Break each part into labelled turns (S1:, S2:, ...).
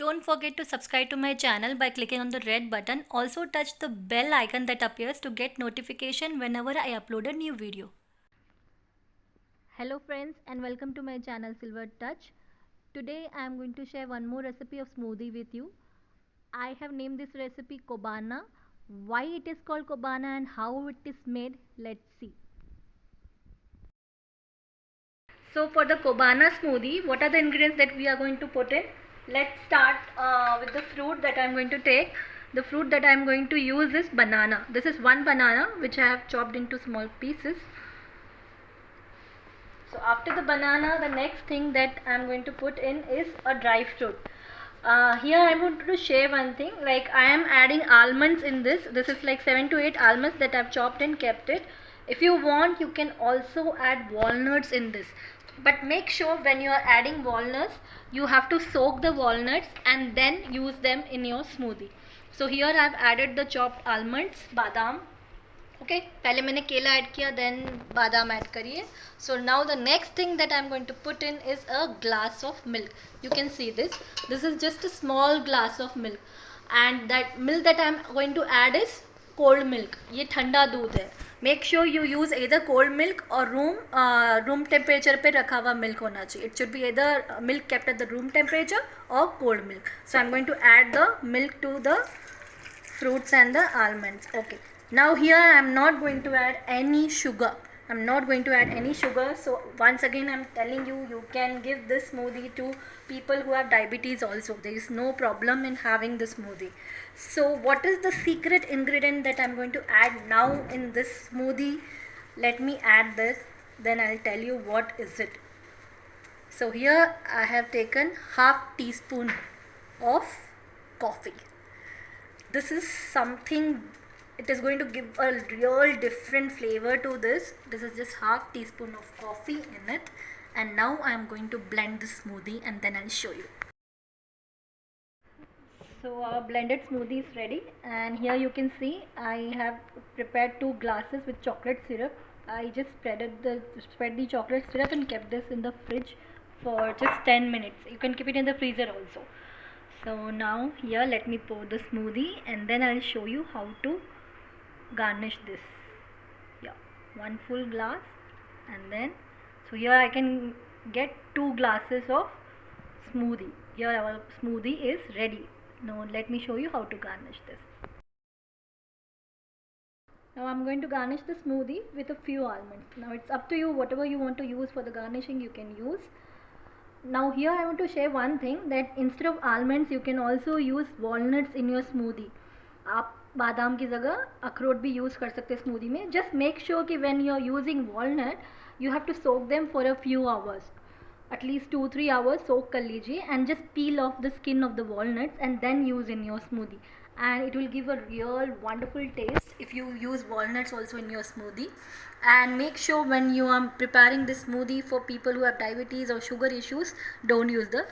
S1: Don't forget to subscribe to my channel by clicking on the red button. Also touch the bell icon that appears to get notification whenever I upload a new video. Hello friends and welcome to my channel Silver Touch. Today I am going to share one more recipe of smoothie with you. I have named this recipe Kobana. Why it is called Kobana and how it is made, let's see. So for the Kobana smoothie, what are the ingredients that we are going to put in? Let's start with the fruit that I am going to take. The fruit that I am going to use is banana. This is one banana which I have chopped into small pieces. So after the banana, the next thing that I am going to put in is a dry fruit. Here I want to share one thing, like I am adding almonds in this. This is like 7 to 8 almonds that I have chopped and kept it. If you want, you can also add walnuts in this, but make sure when you are adding walnuts, you have to soak the walnuts and then use them in your smoothie. So here I have added the chopped almonds, badam. Okay पहले मैंने केला add किया, then बादाम add करिए. So now the next thing that I am going to put in is a glass of milk. You can see this is just a small glass of milk, and that milk that I am going to add is cold milk. ये ठंडा दूध है. Make sure you use either cold milk और room temperature पे रखा हुआ milk होना चाहिए. इट शुड बी इधर milk kept at the room temperature और cold milk. So I am going to add the milk to the fruits and the almonds. Okay, now here I am not going to add any sugar. I'm not going to add any sugar. So once again I'm telling you, you can give this smoothie to people who have diabetes also. There is no problem in having this smoothie. So what is the secret ingredient that I'm going to add now in this smoothie? Let me add this, then I'll tell you what is it. So here I have taken half teaspoon of coffee. This is something, it is going to give a real different flavor to this. This is just half teaspoon of coffee in it, and now I am going to blend the smoothie and then I'll show you. So our blended smoothie is ready, and here you can see I have prepared 2 glasses with chocolate syrup. I just spread the chocolate syrup and kept this in the fridge for just 10 minutes. You can keep it in the freezer also. So now here let me pour the smoothie and then I'll show you how to garnish this. Yeah, 1 full glass, and then so here I can get 2 glasses of smoothie. Here our smoothie is ready. Now let me show you how to garnish this. Now I'm going to garnish the smoothie with a few almonds. Now it's up to you, whatever you want to use for the garnishing you can use. Now here I want to share one thing, that instead of almonds you can also use walnuts in your smoothie. आप बादाम की जगह अखरोट भी use कर सकते हैं smoothie में. जस्ट मेक श्योर कि when you are using walnut you have to soak them for a few hours, at least 2-3 hours soak कर लीजिए, and just peel off the skin of the walnuts and then use in your smoothie, and it will give a real wonderful taste if you use walnuts also in your smoothie. And make sure when you are preparing this smoothie for people who have diabetes or sugar issues, don't use the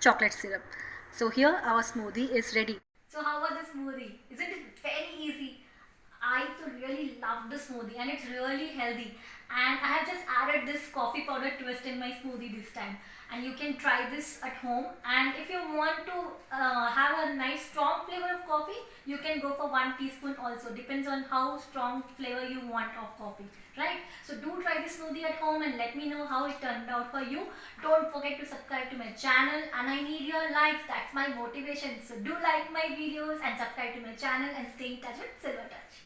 S1: chocolate syrup. So here our smoothie is ready. So how was the smoothie? Isn't it very easy? I really love the smoothie and it's really healthy, and I have just added this coffee powder twist in my smoothie this time, and you can try this at home. And if you want to have a nice strong flavor of coffee, you can go for 1 teaspoon also, depends on how strong flavor you want of coffee, right? So do try this smoothie at home and let me know how it turned out for you. Don't forget to subscribe to my channel, and I need your likes, that's my motivation. So do like my videos and subscribe to my channel and stay in touch with Silver Touch.